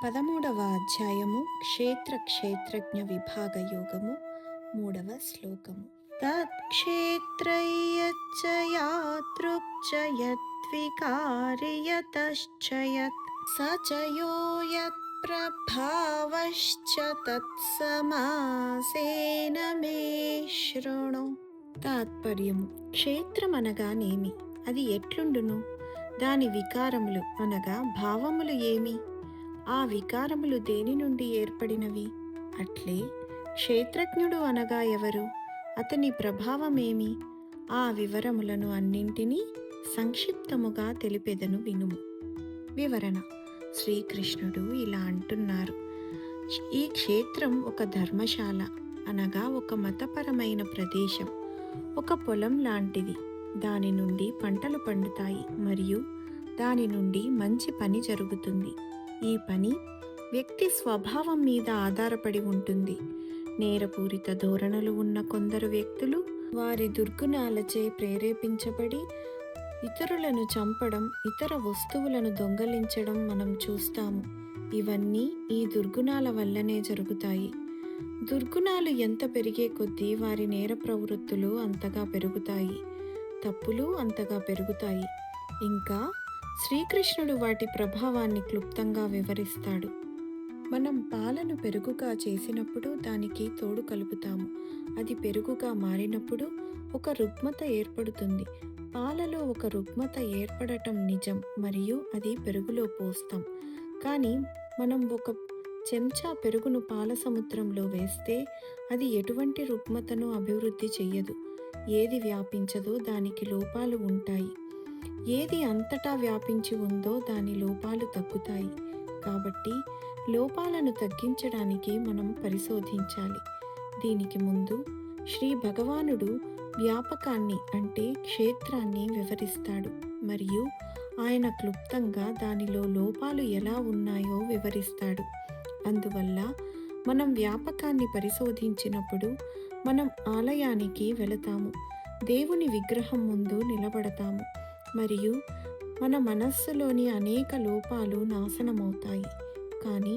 13వ అధ్యాయము క్షేత్రజ్ఞ విభాగ యోగము 3వ శ్లోకము. తత్క్షేత్రయ్యచ్చ యాతృక్చ యద్వికారి యతశ్చ యత్ స చ యో యత్ప్రభావశ్చ తత్సమాసేన మే శృణు. తాత్పర్యము: క్షేత్రమనగానేమి? అది ఎట్లుండును? దాని వికారములు అనగా భావములు ఏమి? ఆ వికారములు దేని నుండి ఏర్పడినవి? అట్లే క్షేత్రజ్ఞుడు అనగా ఎవరు? అతని ప్రభావమేమి? ఆ వివరములను అన్నింటినీ సంక్షిప్తముగా తెలిపెదను వినుము. వివరణ: శ్రీకృష్ణుడు ఇలా అంటున్నారు. ఈ క్షేత్రం ఒక ధర్మశాల అనగా ఒక మతపరమైన ప్రదేశం, ఒక పొలం లాంటిది. దాని నుండి పంటలు పండుతాయి మరియు దాని నుండి మంచి పని జరుగుతుంది. ఈ పని వ్యక్తి స్వభావం మీద ఆధారపడి ఉంటుంది. నేరపూరిత ధోరణులు ఉన్న కొందరు వ్యక్తులు వారి దుర్గుణాలచే ప్రేరేపించబడి ఇతరులను చంపడం, ఇతర వస్తువులను దొంగలించడం మనం చూస్తాము. ఇవన్నీ ఈ దుర్గుణాల వల్లనే జరుగుతాయి. దుర్గుణాలు ఎంత పెరిగే కొద్దీ వారి నేర ప్రవృత్తులు అంతగా పెరుగుతాయి, తప్పులు అంతగా పెరుగుతాయి. ఇంకా శ్రీకృష్ణుడు వాటి ప్రభావాన్ని క్లుప్తంగా వివరిస్తాడు. మనం పాలను పెరుగుగా చేసినప్పుడు దానికి తోడు కలుపుతాము. అది పెరుగుగా మారినప్పుడు ఒక రుగ్మత ఏర్పడుతుంది. పాలలో ఒక రుగ్మత ఏర్పడటం నిజం మరియు అది పెరుగులో పోస్తాం. కానీ మనం ఒక చెంచా పెరుగును పాల సముద్రంలో వేస్తే అది ఎటువంటి రుగ్మతను అభివృద్ధి చెయ్యదు. ఏది వ్యాపించదో దానికి లోపాలు ఉంటాయి. ఏది అంతటా వ్యాపించి ఉందో దాని లోపాలు తగ్గుతాయి. కాబట్టి లోపాలను తగ్గించడానికి మనం పరిశోధించాలి. దీనికి ముందు శ్రీ భగవానుడు వ్యాపకాన్ని అంటే క్షేత్రాన్ని వివరిస్తాడు మరియు ఆయన క్లుప్తంగా దానిలో లోపాలు ఎలా ఉన్నాయో వివరిస్తాడు. అందువల్ల మనం వ్యాపకాన్ని పరిశోధించినప్పుడు మనం ఆలయానికి వెళతాము, దేవుని విగ్రహం ముందు నిలబడతాము మరియు మన మనస్సులోని అనేక లోపాలు నాశనమవుతాయి. కానీ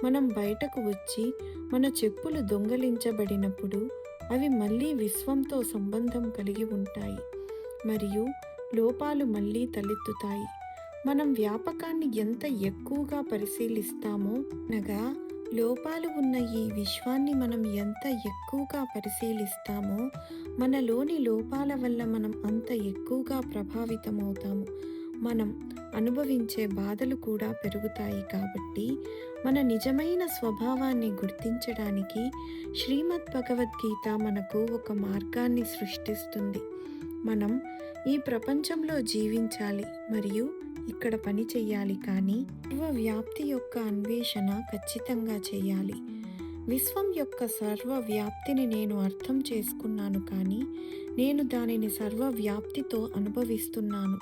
మనం బయటకు వచ్చి మన చెప్పులు దొంగలించబడినప్పుడు అవి మళ్ళీ విశ్వంతో సంబంధం కలిగి ఉంటాయి మరియు లోపాలు మళ్ళీ తలెత్తుతాయి. మనం వ్యాపకాన్ని ఎంత ఎక్కువగా పరిశీలిస్తామో అనగా లోపాలు ఉన్న ఈ విశ్వాన్ని మనం ఎంత ఎక్కువగా పరిశీలిస్తామో మనలోని లోపాల వల్ల మనం అంత ఎక్కువగా ప్రభావితమవుతాము. మనం అనుభవించే బాధలు కూడా పెరుగుతాయి. కాబట్టి మన నిజమైన స్వభావాన్ని గుర్తించడానికి శ్రీమద్ భగవద్గీత మనకు ఒక మార్గాన్ని సృష్టిస్తుంది. మనం ఈ ప్రపంచంలో జీవించాలి మరియు ఇక్కడ పని చెయ్యాలి. కానీ సర్వవ్యాప్తి యొక్క అన్వేషణ ఖచ్చితంగా చేయాలి. విశ్వం యొక్క సర్వవ్యాప్తిని నేను అర్థం చేసుకున్నాను, కానీ నేను దానిని సర్వవ్యాప్తితో అనుభవిస్తున్నాను.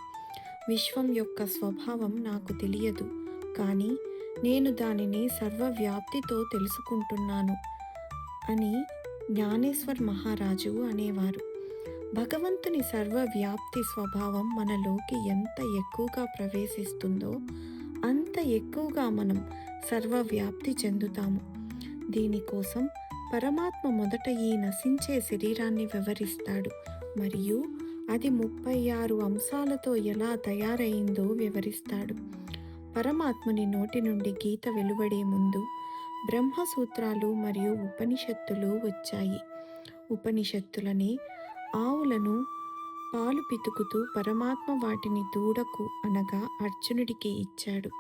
విశ్వం యొక్క స్వభావం నాకు తెలియదు, కానీ నేను దానిని సర్వవ్యాప్తితో తెలుసుకుంటున్నాను అని జ్ఞానేశ్వర్ మహారాజు అనేవారు. భగవంతుని సర్వవ్యాప్తి స్వభావం మనలోకి ఎంత ఎక్కువగా ప్రవేశిస్తుందో అంత ఎక్కువగా మనం సర్వవ్యాప్తి చెందుతాము. దీనికోసం పరమాత్మ మొదట ఈ నశించే శరీరాన్ని వివరిస్తాడు మరియు అది 36 అంశాలతో ఎలా తయారైందో వివరిస్తాడు. పరమాత్మని నోటి నుండి గీత వెలువడే ముందు బ్రహ్మసూత్రాలు మరియు ఉపనిషత్తులు వచ్చాయి. ఉపనిషత్తులని ఆవులను పాలు పితుకుతూ పరమాత్మ వాటిని దూడకు అనగా అర్జునుడికి ఇచ్చాడు.